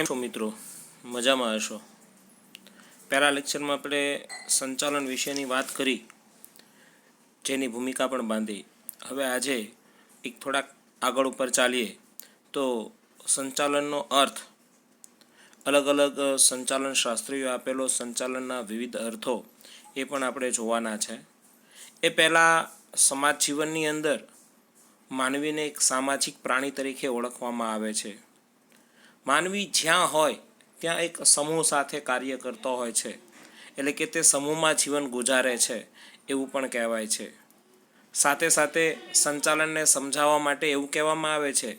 છો મિત્રો, મજામાં હશો। પહેલા લેક્ચરમાં આપણે સંચાલન વિશેની વાત કરી, જેની ભૂમિકા પણ બાંધી। હવે આજે એક થોડાક આગળ ઉપર ચાલીએ તો સંચાલનનો અર્થ, અલગ અલગ સંચાલન શાસ્ત્રીઓ આપેલો સંચાલનના વિવિધ અર્થો એ પણ આપણે જોવાના છે। એ પહેલાં સમાજ જીવનની અંદર માનવીને એક સામાજિક પ્રાણી તરીકે ઓળખવામાં આવે છે। માનવી જ્યાં હોય ત્યાં એક સમૂહ સાથે કાર્ય કરતો હોય છે, એટલે કે તે સમૂહમાં જીવન ગુજારે છે એવું પણ કહેવાય છે। સાથે સાથે સંચાલનને સમજાવવા માટે એવું કહેવામાં આવે છે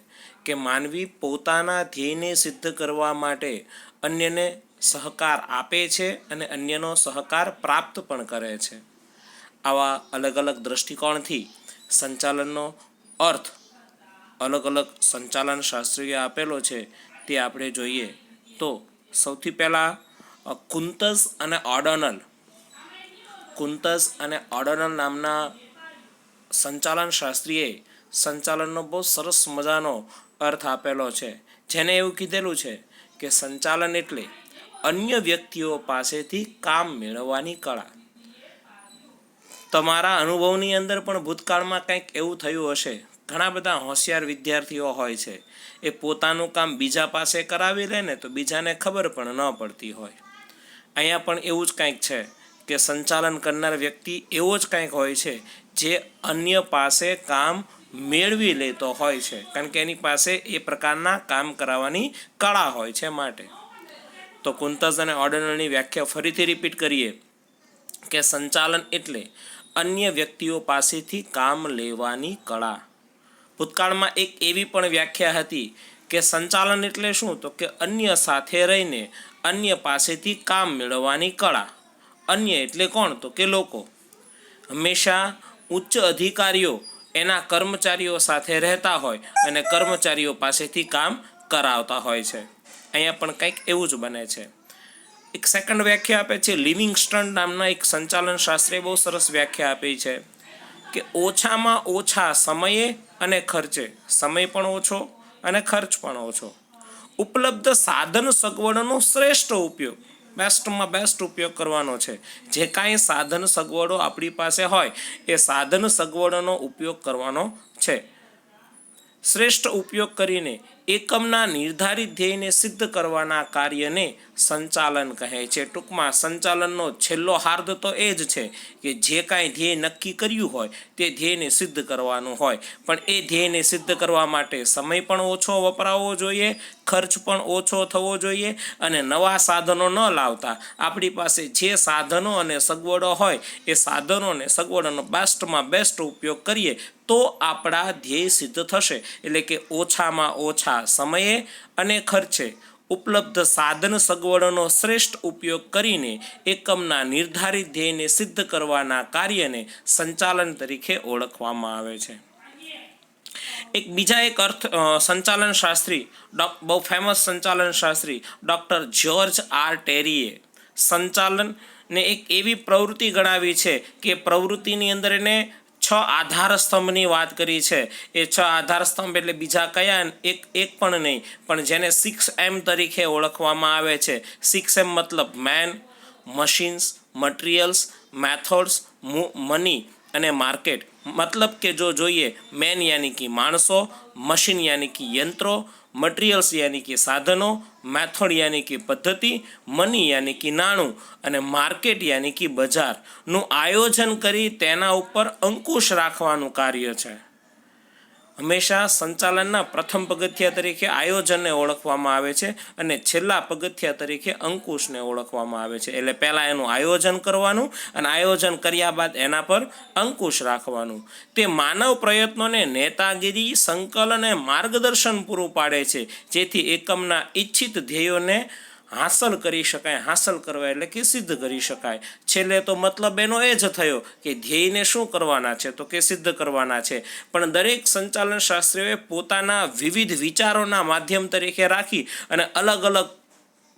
કે માનવી પોતાના ધ્યેયને સિદ્ધ કરવા માટે અન્યને સહકાર આપે છે અને અન્યનો સહકાર પ્રાપ્ત પણ કરે છે। આવા અલગ અલગ દૃષ્ટિકોણથી સંચાલનનો અર્થ અલગ અલગ સંચાલન શાસ્ત્રીએ આપેલો છે તે આપણે જોઈએ તો સૌથી પહેલાં કુંતસ અને ઓર્ડનલ નામના સંચાલન શાસ્ત્રીએ સંચાલનનો બહુ સરસ મજાનો અર્થ આપેલો છે, જેને એવું કીધેલું છે કે સંચાલન એટલે અન્ય વ્યક્તિઓ પાસેથી કામ મેળવવાની કળા। તમારા અનુભવની અંદર પણ ભૂતકાળમાં કંઈક એવું થયું હશે। ઘણા બધા હોશિયાર વિદ્યાર્થીઓ હોય છે, એ પોતાનું કામ બીજા પાસે કરાવી લે ને તો બીજાને ખબર પણ ન પડતી હોય। અહીંયા પણ એવું જ કંઈક છે કે સંચાલન કરનાર વ્યક્તિ એવો જ કંઈક હોય છે જે અન્ય પાસે કામ મેળવી લેતો હોય છે, કારણ કે એની પાસે એ પ્રકારના કામ કરાવવાની કળા હોય છે માટે। તો કુંતસ અને ઓર્ડનલની વ્યાખ્યા ફરીથી રિપીટ કરીએ કે સંચાલન એટલે અન્ય વ્યક્તિઓ પાસેથી કામ લેવાની કળા। ભૂતકાળમાં એક એવી પણ વ્યાખ્યા હતી કે સંચાલન એટલે શું, તો કે અન્ય સાથે રહીને અન્ય પાસેથી કામ મેળવવાની કળા। અન્ય એટલે કોણ, તો કે લોકો। હંમેશા ઉચ્ચ અધિકારીઓ એના કર્મચારીઓ સાથે રહેતા હોય અને કર્મચારીઓ પાસેથી કામ કરાવતા હોય છે। અહીંયા પણ કંઈક એવું જ બને છે। એક સેકન્ડ વ્યાખ્યા આપે છે લિવિંગસ્ટન નામના એક સંચાલન શાસ્ત્રીએ બહુ સરસ વ્યાખ્યા આપી છે કે ઓછામાં ઓછા સમયે અને ખર્ચે, સમય પણ ઓછો અને ખર્ચ પણ ઓછો, ઉપલબ્ધ સાધન સગવડોનો શ્રેષ્ઠ ઉપયોગ, બેસ્ટમાં બેસ્ટ ઉપયોગ કરવાનો છે। જે કાંઈ સાધન સગવડો આપણી પાસે હોય એ સાધન સગવડોનો ઉપયોગ કરવાનો છે। શ્રેષ્ઠ ઉપયોગ કરીને એકમના નિર્ધારિત ધ્યેયને સિદ્ધ કરવાના કાર્યને સંચાલન કહે છે। ટૂંકમાં સંચાલનનો છેલ્લો હાર્દ તો એ જ છે કે જે કાંઈ ધ્યેય નક્કી કર્યું હોય તે ધ્યેયને સિદ્ધ કરવાનું હોય, પણ એ ધ્યેયને સિદ્ધ કરવા માટે સમય પણ ઓછો વપરાવવો જોઈએ, ખર્ચ પણ ઓછો થવો જોઈએ અને નવા સાધનો ન લાવતા આપણી પાસે જે સાધનો અને સગવડો હોય એ સાધનો અને સગવડોનો બેસ્ટમાં બેસ્ટ ઉપયોગ કરીએ તો આપણા ધ્યેય સિદ્ધ થશે। એટલે કે ઓછામાં ઓછા સમયે અને ખર્ચે ઉપલબ્ધ સાધન સગવડોનો શ્રેષ્ઠ ઉપયોગ કરીને એકમના નિર્ધારિત ધ્યેયને સિદ્ધ કરવાના કાર્યને સંચાલન તરીકે ઓળખવામાં આવે છે। બીજા એક સંચાલન શાસ્ત્રી, બહુ ફેમસ સંચાલન શાસ્ત્રી ડૉક્ટર જ્યોર્જ આર ટેરીએ સંચાલનને એક એવી પ્રવૃત્તિ ગણાવી છે કે પ્રવૃત્તિની અંદર એને 6 આધાર સ્તંભની વાત કરી છે। એ 6 આધાર સ્તંભ એટલે બીજા કયા, એક પણ નહીં, પણ જેને 6M તરીકે ઓળખવામાં આવે છે। 6M મતલબ man, machines, materials, methods, money અને માર્કેટ। મતલબ કે જો જોઈએ મેન યાની કે માણસો, મશીન યાની કે યંત્રો, મટીરિયલ્સ યાની કે સાધનો, મેથડ યાની કે પદ્ધતિ, મની યાની કે નાણું અને માર્કેટ યાની કે બજારનું આયોજન કરી તેના ઉપર અંકુશ રાખવાનું કાર્ય છે। હંમેશા સંચાલનના પ્રથમ પગથિયા તરીકે આયોજનને ઓળખવામાં આવે છે અને છેલ્લા પગથિયા તરીકે અંકુશને ઓળખવામાં આવે છે। એટલે પહેલાં એનું આયોજન કરવાનું અને આયોજન કર્યા બાદ એના પર અંકુશ રાખવાનું। તે માનવ પ્રયત્નોને નેતાગીરી, સંકલન અને માર્ગદર્શન પૂરું પાડે છે, જેથી એકમના ઈચ્છિત ધ્યેયોને હાંસલ કરી શકાય। હાંસલ કરવા એટલે કે સિદ્ધ કરી શકાય। છેલ્લે તો મતલબ એનો એ જ થયો કે ધ્યેયને શું કરવાના છે, તો કે સિદ્ધ કરવાના છે। પણ દરેક સંચાલન શાસ્ત્રીઓએ પોતાના વિવિધ વિચારોના માધ્યમ તરીકે રાખી અને અલગ અલગ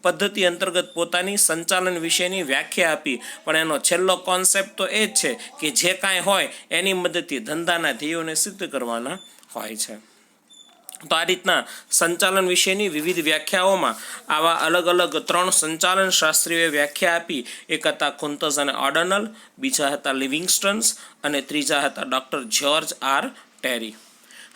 પદ્ધતિ અંતર્ગત પોતાની સંચાલન વિશેની વ્યાખ્યા આપી, પણ એનો છેલ્લો કોન્સેપ્ટ તો એ જ છે કે જે કાંઈ હોય એની મદદથી ધંધાના ધ્યેયોને સિદ્ધ કરવાના હોય છે। તો આ રીતના સંચાલન વિશેની વિવિધ વ્યાખ્યાઓમાં આવા અલગ અલગ 3 સંચાલન શાસ્ત્રીઓએ વ્યાખ્યા આપી. એક હતા કુંતઝ અને ઓર્ડનલ, બીજા હતા લિવિંગસ્ટન્સ અને ત્રીજા હતા ડૉક્ટર જ્યોર્જ આર ટેરી.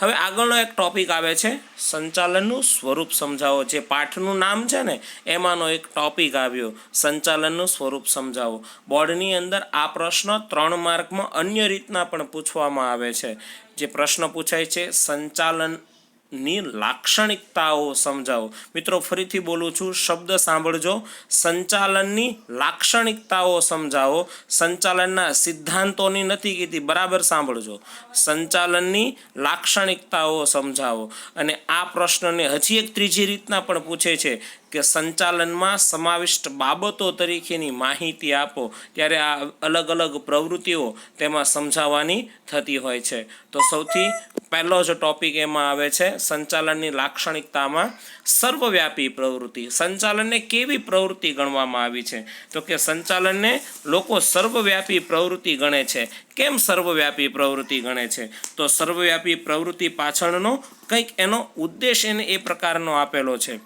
હવે આગળનો એક ટોપિક આવે છે સંચાલનનું સ્વરૂપ સમજાવો. જે પાઠનું નામ છે ને એમાંનો એક ટોપિક આવ્યો, સંચાલનનું સ્વરૂપ સમજાવો. બોર્ડની અંદર આ પ્રશ્ન 3 માર્કમાં અન્ય રીતના પણ પૂછવામાં આવે છે. જે પ્રશ્ન પૂછાય છે સંચાલનની લાક્ષણિકતાઓ સમજાવો. મિત્રો ફરીથી બોલું છું, શબ્દ સાંભળજો. સંચાલનની લાક્ષણિકતાઓ સમજાવો. સંચાલનના સિદ્ધાંતોની નથી કીધી, બરાબર સાંભળજો. સંચાલનની લાક્ષણિકતાઓ સમજાવો. અને આ પ્રશ્નને હજી એક ત્રીજી રીતના પણ પૂછે છે કે સંચાલનમાં સમાવિષ્ટ બાબતો તરીકેની માહિતી આપો. ત્યારે આ અલગ અલગ પ્રવૃત્તિઓ તેમાં સમજાવવાની થતી હોય છે. તો સૌથી પહેલો જ ટોપિક એમાં આવે છે સંચાલનની લાક્ષણિકતામાં સર્વવ્યાપી પ્રવૃત્તિ. સંચાલનને કેવી પ્રવૃત્તિ ગણવામાં આવી છે? તો કે સંચાલનને લોકો સર્વવ્યાપી પ્રવૃત્તિ ગણે છે. કેમ સર્વવ્યાપી પ્રવૃત્તિ ગણે છે? તો સર્વવ્યાપી પ્રવૃત્તિ પાછળનો કંઈક એનો ઉદ્દેશ એને એ પ્રકારનો આપેલો છે.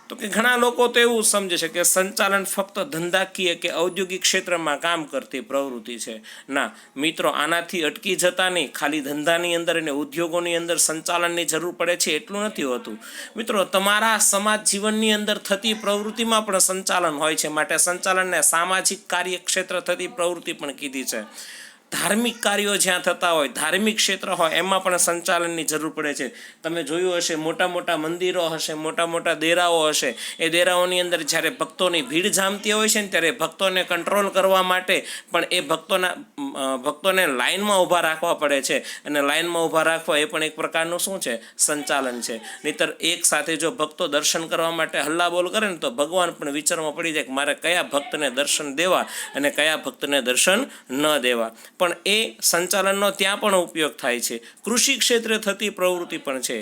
તો કે ઘણા લોકો તો એવું સમજે છે કે સંચાલન ફક્ત ધંધાકીય કે ઔદ્યોગિક ક્ષેત્રમાં કામ કરતી પ્રવૃત્તિ છે. ના મિત્રો, આનાથી અટકી જતા નહીં. ખાલી ધંધાની અંદર અને ઉદ્યોગોની અંદર સંચાલનની જરૂર પડે છે એટલું નથી હોતું. મિત્રો, તમારા સમાજ જીવનની અંદર થતી પ્રવૃત્તિમાં પણ સંચાલન હોય છે. માટે સંચાલનને સામાજિક કાર્યક્ષેત્ર થતી પ્રવૃત્તિ પણ કીધી છે. ધાર્મિક કાર્યો જ્યાં થતા હોય, ધાર્મિક ક્ષેત્ર હોય, એમાં પણ સંચાલનની જરૂર પડે છે. તમે જોયું હશે, મોટા મોટા મંદિરો હશે, મોટા મોટા દેરાઓ હશે. એ દેરાઓની અંદર જ્યારે ભક્તોની ભીડ જામતી હોય છે ને ત્યારે ભક્તોને કંટ્રોલ કરવા માટે પણ એ ભક્તોને લાઇનમાં ઊભા રાખવા પડે છે. અને લાઇનમાં ઊભા રાખવા એ પણ એક પ્રકારનું શું છે? સંચાલન છે. નહીંતર એક સાથે જો ભક્તો દર્શન કરવા માટે હલ્લાબોલ કરે ને તો ભગવાન પણ વિચારમાં પડી જાય કે મારે કયા ભક્તને દર્શન દેવા અને કયા ભક્તને દર્શન ન દેવા. પણ એ સંચાલનનો ત્યાં પણ ઉપયોગ થાય છે. કૃષિ ક્ષેત્રે થતી પ્રવૃત્તિ પણ છે.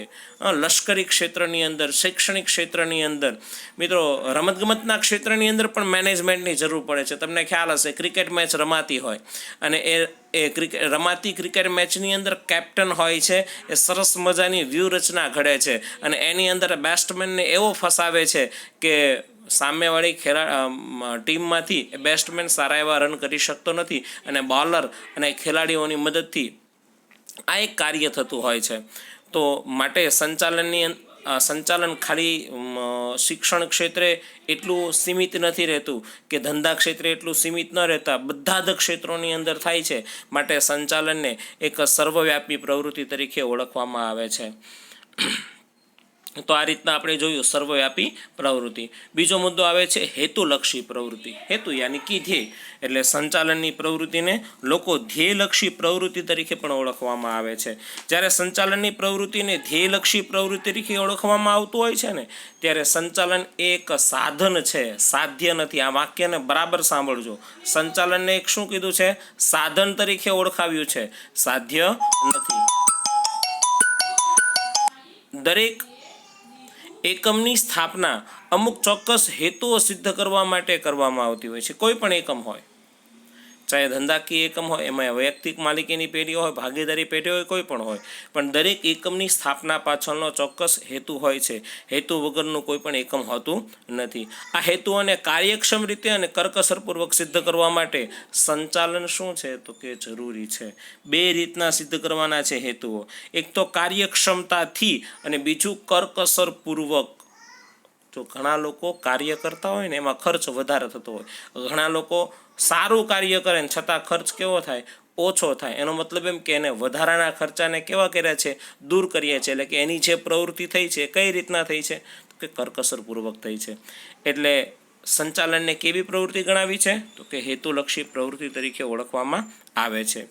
લશ્કરી ક્ષેત્રની અંદર, શૈક્ષણિક ક્ષેત્રની અંદર, મિત્રો રમતગમતના ક્ષેત્રની અંદર પણ મેનેજમેન્ટની જરૂર પડે છે. તમને ખ્યાલ હશે, ક્રિકેટ મેચ રમાતી હોય અને રમાતી ક્રિકેટ મેચની અંદર કેપ્ટન હોય છે. એ સરસ મજાની વ્યૂહરચના ઘડે છે અને એની અંદર બેટ્સમેનને એવો ફસાવે છે કે સામેવાળી ટીમમાંથી બેટ્સમેન સારા એવા રન કરી શકતો નથી અને બોલર અને ખેલાડીઓની મદદથી આ એક કાર્ય થતું હોય છે. તો માટે સંચાલન ખાલી શિક્ષણ ક્ષેત્રે એટલું સીમિત નથી રહેતું કે ધંધા ક્ષેત્રે એટલું સીમિત ન રહેતા, બધા જ ક્ષેત્રોની અંદર થાય છે. માટે સંચાલનને એક સર્વવ્યાપી પ્રવૃત્તિ તરીકે ઓળખવામાં આવે છે. તો આ રીતના આપણે જોયું સર્વવ્યાપી પ્રવૃત્તિ. બીજો મુદ્દો આવે છે હેતુલક્ષી પ્રવૃત્તિ. હેતુ યાની કે ધ્યેય. એટલે સંચાલનની પ્રવૃત્તિને લોકો ધ્યેયલક્ષી પ્રવૃત્તિ તરીકે પણ ઓળખવામાં આવે છે. જ્યારે સંચાલનની પ્રવૃત્તિને ધ્યેયલક્ષી પ્રવૃત્તિ તરીકે ઓળખવામાં આવતું હોય છે ને ત્યારે સંચાલન એક સાધન છે, સાધ્ય નથી. આ વાક્યને બરાબર સાંભળજો. સંચાલનને એક શું કીધું છે? સાધન તરીકે ઓળખાવ્યું છે, સાધ્ય નથી. દરેક એકમની સ્થાપના અમુક ચોક્કસ હેતુઓ સિદ્ધ કરવા માટે કરવામાં આવતી હોય છે. કોઈ પણ એકમ હોય, ચાહે ધંધાકીય એકમ હોય, એમાં વૈયક્તિક માલિકીની પેઢી હોય, ભાગીદારી પેઢી હોય, કોઈ પણ હોય, પણ દરેક એકમની સ્થાપના પાછળનો ચોક્કસ હેતુ હોય છે. હેતુ વગરનું કોઈ પણ એકમ હોતું નથી. આ હેતુઓને કાર્યક્ષમ રીતે અને કરકસરપૂર્વક સિદ્ધ કરવા માટે સંચાલન શું છે? તો કે જરૂરી છે. 2 રીતના સિદ્ધ કરવાના છે હેતુઓ. એક તો કાર્યક્ષમતાથી અને બીજું કરકસરપૂર્વક. જો ઘણા લોકો કાર્ય કરતા હોય ને એમાં ખર્ચ વધારે થતો હોય, ઘણા લોકો સારું કાર્ય કરે ને છતાં ખર્ચ કેવો થાય? ઓછો થાય. એનો મતલબ એમ કે એને વધારાના ખર્ચાને કેવા કર્યા છે? દૂર કરીએ છીએ. એટલે કે એની જે પ્રવૃત્તિ થઈ છે કઈ રીતના થઈ છે? તો કે કરકસરપૂર્વક થઈ છે. એટલે સંચાલનને કેવી પ્રવૃત્તિ ગણાવી છે? તો કે હેતુલક્ષી પ્રવૃત્તિ તરીકે ઓળખવામાં આવે છે.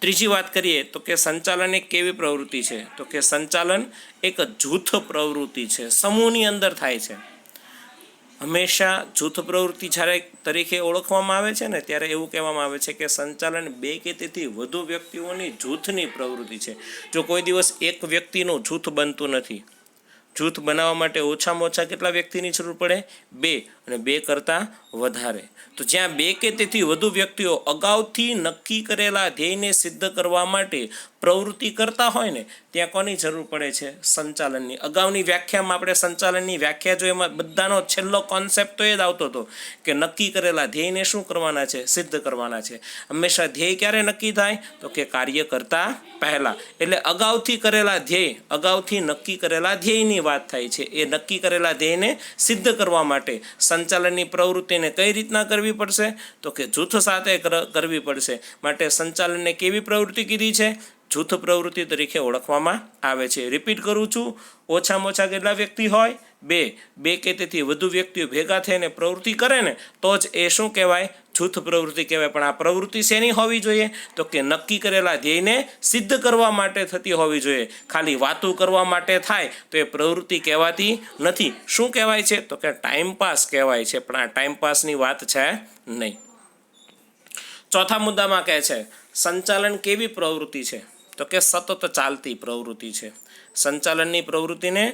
ત્રીજી વાત કરીએ તો કે સંચાલન એક કેવી પ્રવૃત્તિ છે? તો કે સંચાલન એક જૂથ પ્રવૃત્તિ છે, સમૂહની અંદર થાય છે. હંમેશા જૂથ પ્રવૃત્તિ જ્યારે તરીકે ઓળખવામાં આવે છે ને ત્યારે એવું કહેવામાં આવે છે કે સંચાલન 2 કે તેથી વધુ વ્યક્તિઓની જૂથની પ્રવૃત્તિ છે. જો કોઈ દિવસ એક વ્યક્તિનું જૂથ બનતું નથી. જૂથ બનાવવા માટે ઓછામાં ઓછા કેટલા વ્યક્તિની જરૂર પડે? 2 અને 2 કરતાં વધારે. તો જ્યાં 2 કે તેથી વધુ વ્યક્તિઓ અગાઉથી નક્કી કરેલા ધ્યેયને સિદ્ધ કરવા માટે પ્રવૃત્તિ કરતા હોય ને ત્યાં કોની જરૂર પડે છે? સંચાલનની. અગાઉની વ્યાખ્યામાં આપણે સંચાલનની વ્યાખ્યા જો એમાં બધાનો છેલ્લો કોન્સેપ્ટ તો એ જ આવતો હતો કે નક્કી કરેલા ધ્યેયને શું કરવાના છે? સિદ્ધ કરવાના છે. હંમેશા ધ્યેય ક્યારે નક્કી થાય? તો કે કાર્ય કરતા પહેલાં. એટલે અગાઉથી કરેલા ધ્યેય, અગાઉથી નક્કી કરેલા ધ્યેયની વાત થાય છે. એ નક્કી કરેલા ધ્યેયને સિદ્ધ કરવા માટે સંચાલનની પ્રવૃત્તિને કઈ રીતના કરવી પડશે? તો કે જૂથ સાથે કરવી પડશે. માટે સંચાલનને કેવી પ્રવૃત્તિ કીધી છે? જૂથ પ્રવૃત્તિ તરીકે ઓળખવામાં આવે છે. રિપીટ કરું છું, ઓછામાં ઓછા કેટલા વ્યક્તિ હોય? બે કે તેથી વધુ વ્યક્તિઓ ભેગા થઈને પ્રવૃત્તિ કરે ને તો જ એ શું કહેવાય? જૂથ પ્રવૃત્તિ કહેવાય. પણ આ પ્રવૃત્તિ શેની હોવી જોઈએ? તો કે નક્કી કરેલા ધ્યેયને સિદ્ધ કરવા માટે થતી હોવી જોઈએ. ખાલી વાતો કરવા માટે થાય તો એ પ્રવૃત્તિ કહેવાતી નથી. શું કહેવાય છે? તો કે ટાઈમપાસ કહેવાય છે. પણ આ ટાઈમપાસની વાત છે નહીં. ચોથા મુદ્દામાં કહે છે સંચાલન કેવી પ્રવૃત્તિ છે? તો કે સતત ચાલતી પ્રવૃત્તિ છે. સંચાલનની પ્રવૃત્તિને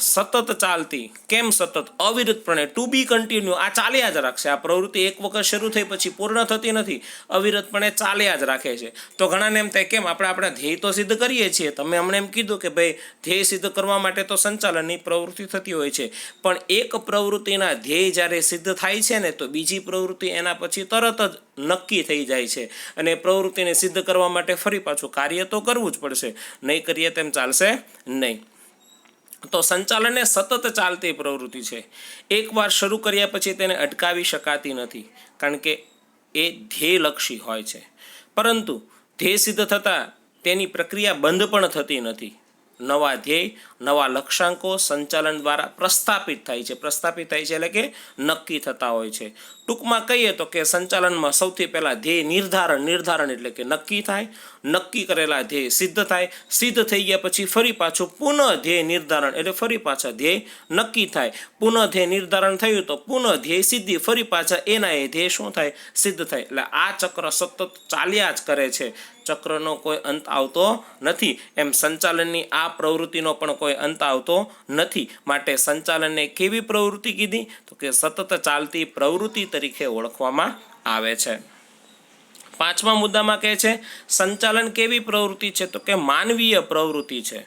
સતત ચાલતી. કેમ સતત? અવિરતપણે, ટુ બી કન્ટિન્યુ. આ ચાલ્યા જ રાખશે. આ પ્રવૃત્તિ એક વખત શરૂ થઈ પછી પૂર્ણ થતી નથી, અવિરતપણે ચાલ્યા જ રાખે છે. તો ઘણાને એમ થાય કેમ આપણે આપણા ધ્યેય તો સિદ્ધ કરીએ છીએ. તમે હમણાં એમ કીધું કે ભાઈ ધ્યેય સિદ્ધ કરવા માટે તો સંચાલનની પ્રવૃત્તિ થતી હોય છે. પણ એક પ્રવૃત્તિના ધ્યેય જ્યારે સિદ્ધ થાય છે ને તો બીજી પ્રવૃત્તિ એના પછી તરત જ નક્કી થઈ જાય છે. અને પ્રવૃત્તિને સિદ્ધ કરવા માટે ફરી પાછું કાર્ય તો કરવું જ પડશે. નહીં કરીએ તેમ ચાલશે નહીં. તો સંચાલન એ સતત ચાલતી પ્રવૃત્તિ છે. એકવાર શરૂ કર્યા પછી તેને અટકાવી શકાતી નથી, કારણ કે એ ધ્યેયલક્ષી હોય છે. પરંતુ ધ્યેય સિદ્ધ થતાં તેની પ્રક્રિયા બંધ પણ થતી નથી. નવા ધ્યેય, નવા લક્ષ્યાંકો સંચાલન દ્વારા પ્રસ્થાપિત થાય છે. પ્રસ્થાપિત થાય છે એટલે કે નક્કી થતા હોય છે. ટૂંકમાં કહીએ તો કે સંચાલનમાં સૌથી પહેલાં ધ્યેય નિર્ધારણ એટલે કે નક્કી થાય. નક્કી કરેલા ધ્યેય સિદ્ધ થાય. સિદ્ધ થઈ ગયા પછી ફરી પાછું પુનઃ ધ્યેય નિર્ધારણ એટલે ફરી પાછા ધ્યેય નક્કી થાય. પુનઃ ધ્યેય નિર્ધારણ થયું તો પુનઃ ધ્યેય સિદ્ધિ, ફરી પાછા એના એ ધ્યેય શું થાય? સિદ્ધ થાય. એટલે આ ચક્ર સતત ચાલ્યા જ કરે છે. ચક્રનો કોઈ અંત આવતો નથી. એમ સંચાલનની આ પ્રવૃત્તિનો પણ કોઈ અંત આવતો નથી. માટે સંચાલનને કેવી પ્રવૃત્તિ કીધી? તો કે સતત ચાલતી પ્રવૃત્તિ તરીકે ઓળખવામાં આવે છે. પાંચમા મુદ્દામાં કહે છે સંચાલન કેવી પ્રવૃત્તિ છે? તો કે માનવીય પ્રવૃત્તિ છે.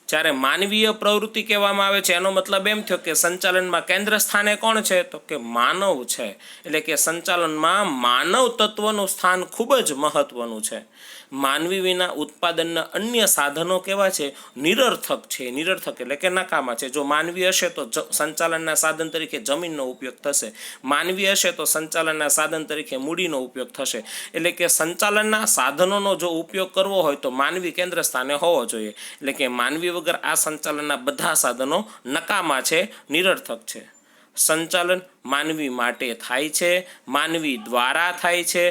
જ્યારે માનવીય પ્રવૃત્તિ કહેવામાં આવે છે એનો મતલબ એમ થયો કે સંચાલનમાં કેન્દ્ર સ્થાને કોણ છે? તો કે માનવ છે. એટલે કે સંચાલનમાં માનવ તત્વનું સ્થાન ખૂબ જ મહત્વનું છે. માનવી વિના ઉત્પાદનના અન્ય સાધનો કેવા છે? નિરર્થક છે. નિરર્થક એટલે કે નકામા છે. જો માનવી હશે તો સંચાલનના સાધન તરીકે જમીનનો ઉપયોગ થશે. માનવી હશે તો સંચાલનના સાધન તરીકે મૂડીનો ઉપયોગ થશે. એટલે કે સંચાલનના સાધનોનો જો ઉપયોગ કરવો હોય તો માનવી કેન્દ્ર સ્થાને હોવો જોઈએ. એટલે કે માનવી વગર આ સંચાલનના બધા સાધનો નકામા છે, નિરર્થક છે. સંચાલન માનવી માટે થાય છે, માનવી દ્વારા થાય છે.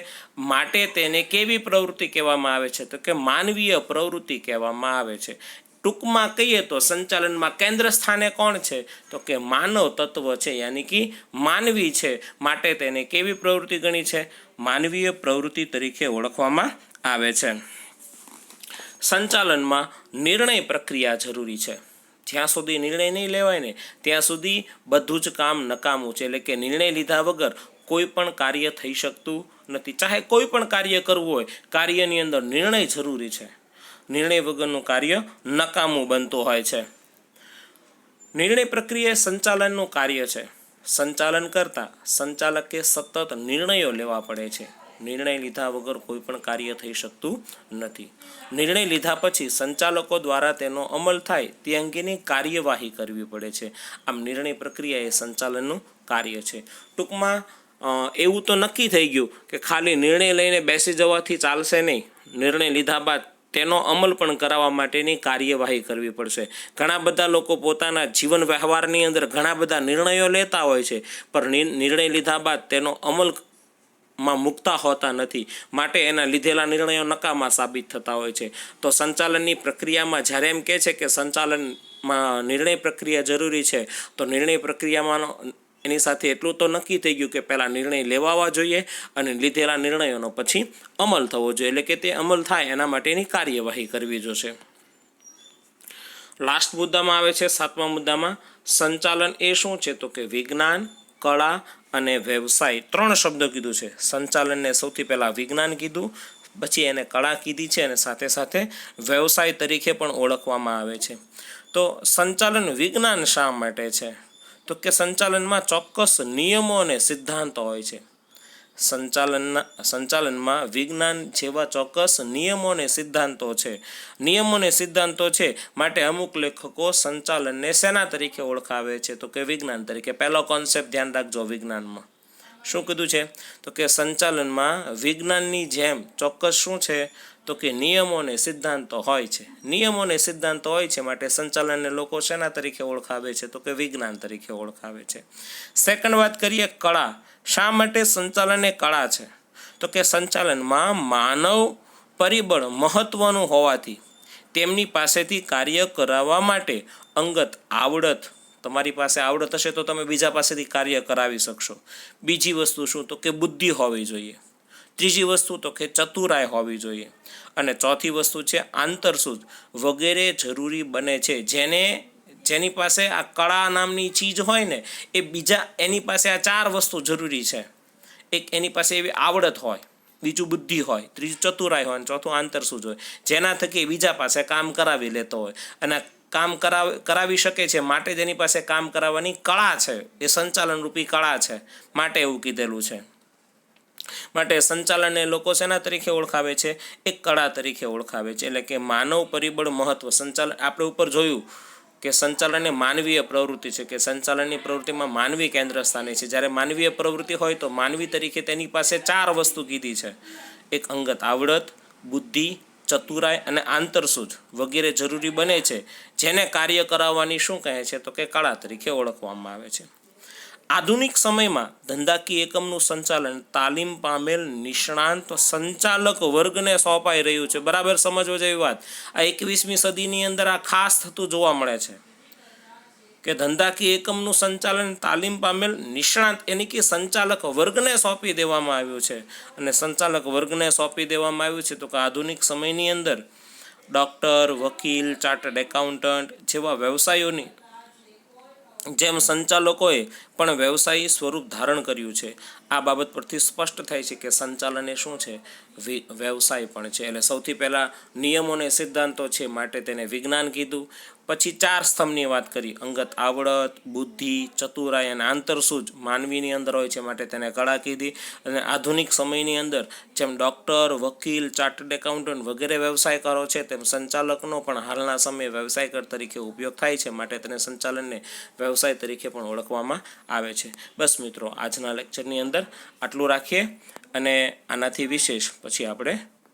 માટે તેને કેવી પ્રવૃત્તિ કહેવામાં આવે છે? તો કે માનવીય પ્રવૃત્તિ કહેવામાં આવે છે. ટૂંકમાં કહીએ તો સંચાલનમાં કેન્દ્ર સ્થાને કોણ છે? તો કે માનવ તત્વ છે, યાની કે માનવી છે. માટે તેને કેવી પ્રવૃત્તિ ગણી છે? માનવીય પ્રવૃત્તિ તરીકે ઓળખવામાં આવે છે. સંચાલનમાં નિર્ણય પ્રક્રિયા જરૂરી છે. જ્યાં સુધી નિર્ણય નહીં લેવાય ને ત્યાં સુધી બધું જ કામ નકામું છે. એટલે કે નિર્ણય લીધા વગર કોઈ પણ કાર્ય થઈ શકતું નથી. ચાહે કોઈ પણ કાર્ય કરવું હોય, કાર્યની અંદર નિર્ણય જરૂરી છે. નિર્ણય વગરનું કાર્ય નકામું બનતું હોય છે. નિર્ણય પ્રક્રિયા સંચાલનનું કાર્ય છે. સંચાલન કરતાં સંચાલકે સતત નિર્ણયો લેવા પડે છે. નિર્ણય લીધા વગર કોઈ પણ કાર્ય થઈ શકતું નથી. નિર્ણય લીધા પછી સંચાલકો દ્વારા તેનો અમલ થાય તે અંગેની કાર્યવાહી કરવી પડે છે. આમ નિર્ણય પ્રક્રિયા એ સંચાલનનું કાર્ય છે. ટૂંકમાં એવું તો નક્કી થઈ ગયું કે ખાલી નિર્ણય લઈને બેસી જવાથી ચાલશે નહીં. નિર્ણય લીધા બાદ તેનો અમલ પણ કરાવવા માટેની કાર્યવાહી કરવી પડશે. ઘણા બધા લોકો પોતાના જીવન વ્યવહારની અંદર ઘણા બધા નિર્ણયો લેતા હોય છે, પણ નિર્ણય લીધા બાદ તેનો અમલ માં મુકતા હોતા નથી. માટે એના લીધેલા નિર્ણયો નકામા સાબિત થતા હોય છે. તો સંચાલનની પ્રક્રિયામાં જ્યારે એમ કહે છે કે સંચાલનમાં નિર્ણય પ્રક્રિયા જરૂરી છે, તો નિર્ણય પ્રક્રિયામાં એની સાથે એટલું તો નક્કી થઈ ગયું કે પહેલાં નિર્ણય લેવાવા જોઈએ અને લીધેલા નિર્ણયોનો પછી અમલ થવો જોઈએ. એટલે કે તે અમલ થાય એના માટેની કાર્યવાહી કરવી જોશે. લાસ્ટ મુદ્દામાં આવે છે, સાતમા મુદ્દામાં સંચાલન એ શું છે? તો કે વિજ્ઞાન, કળા અને વ્યવસાય. ત્રણ શબ્દ કીધું છે. સંચાલનને સૌથી પહેલાં વિજ્ઞાન કીધું, પછી એને કળા કીધી છે અને સાથે સાથે વ્યવસાય તરીકે પણ ઓળખવામાં આવે છે. તો સંચાલન વિજ્ઞાન શા માટે છે? તો કે સંચાલનમાં ચોક્કસ નિયમો અને સિદ્ધાંતો હોય છે. સંચાલનમાં વિજ્ઞાન જેવા ચોક્કસ નિયમો અને સિદ્ધાંતો છે. નિયમો અને સિદ્ધાંતો છે માટે અમુક લેખકો સંચાલનને શેના તરીકે ઓળખાવે છે? તો કે વિજ્ઞાન તરીકે. પહેલો કોન્સેપ્ટ ધ્યાન રાખજો વિજ્ઞાનમાં. શું કીધું છે? તો કે સંચાલનમાં વિજ્ઞાનની જેમ ચોક્કસ શું છે? તો કે નિયમો અને સિદ્ધાંતો હોય છે. નિયમો અને સિદ્ધાંતો હોય છે માટે સંચાલનને લોકો શેના તરીકે ઓળખાવે છે? તો કે વિજ્ઞાન તરીકે ઓળખાવે છે. સેકન્ડ વાત કરીએ કળા. શા માટે સંચાલન એ કળા છે? તો કે સંચાલનમાં માનવ પરિબળ મહત્વનું હોવાથી તેમની પાસેથી કાર્ય કરાવવા માટે અંગત આવડત, તમારી પાસે આવડત હશે તો તમે બીજા પાસેથી કાર્ય કરાવી શકશો. બીજી વસ્તુ શું? તો કે બુદ્ધિ હોવી જોઈએ. ત્રીજી વસ્તુ તો કે ચતુરાઈ હોવી જોઈએ. અને ચોથી વસ્તુ છે આંતરસૂઝ વગેરે જરૂરી બને છે. જેની પાસે આ કળા નામની ચીજ હોય ને એ બીજા એની પાસે આ 4 વસ્તુ જરૂરી છે. એક એની પાસે એવી આવડત હોય, બીજું બુદ્ધિ હોય, ત્રીજું ચતુરાઈ હોય અને ચોથું આંતરસૂઝ હોય, જેના થકી બીજા પાસે કામ કરાવી લેતો હોય. અને કામ કરાવી શકે છે માટે જ એની પાસે કામ કરાવવાની કળા છે. એ સંચાલન રૂપી કળા છે માટે એવું કીધેલું છે. માટે સંચાલનને લોકો શેના તરીકે ઓળખાવે છે? એક કળા તરીકે ઓળખાવે છે. એટલે કે માનવ પરિબળ મહત્વ. સંચાલન આપણે ઉપર જોયું કે સંચાલન એ માનવીય પ્રવૃત્તિ છે, કે સંચાલનની પ્રવૃત્તિમાં માનવી કેન્દ્ર સ્થાને છે. જ્યારે માનવીય પ્રવૃત્તિ હોય તો માનવી તરીકે તેની પાસે 4 વસ્તુ કીધી છે. એક અંગત આવડત, બુદ્ધિ, ચતુરાઈ અને આંતરસૂઝ વગેરે જરૂરી બને છે, જેને કાર્ય કરાવવાની શું કહે છે? તો કે કળા તરીકે ઓળખવામાં આવે છે. આધુનિક સમયમાં ધંધાકીય એકમનું સંચાલન તાલીમ પામેલ નિષ્ણાંત સંચાલક વર્ગને સોંપાઈ રહ્યું છે. બરાબર સમજવો જેવી વાત. આ 21મી સદીની અંદર આ ખાસ થતું જોવા મળે છે કે ધંધાકીય એકમનું સંચાલન તાલીમ પામેલ નિષ્ણાંત એટલે કે સંચાલક વર્ગને સોંપી દેવામાં આવ્યું છે. અને સંચાલક વર્ગને સોંપી દેવામાં આવ્યું છે તો કે આધુનિક સમયની અંદર ડૉક્ટર, વકીલ, ચાર્ટર્ડ એકાઉન્ટન્ટ જેવા વ્યવસાયોની જેમ સંચાલકોએ પણ વ્યવસાયી સ્વરૂપ ધારણ કર્યું છે. આ બાબત પરથી સ્પષ્ટ થાય છે કે સંચાલન એ શું છે? વ્યવસાય પણ છે. એટલે સૌથી પહેલાં નિયમો અને સિદ્ધાંતો છે માટે તેને વિજ્ઞાન કીધું. પછી 4 સ્તંભની વાત કરી. અંગત આવડત, બુદ્ધિ, ચતુરાઈ અને આંતરસૂઝ માનવીની અંદર હોય છે માટે તેને કળા કીધી. અને આધુનિક સમયની અંદર જેમ ડૉક્ટર, વકીલ, ચાર્ટર્ડ એકાઉન્ટન્ટ વગેરે વ્યવસાયકારો છે તેમ સંચાલકનો પણ હાલના સમયે વ્યવસાયકાર તરીકે ઉપયોગ થાય છે માટે તેને સંચાલનને વ્યવસાય તરીકે પણ ઓળખવામાં આવે છે. બસ મિત્રો, આજના લેક્ચરની અંદર આટલું રાખીએ અને આનાથી વિશેષ પછી આપણે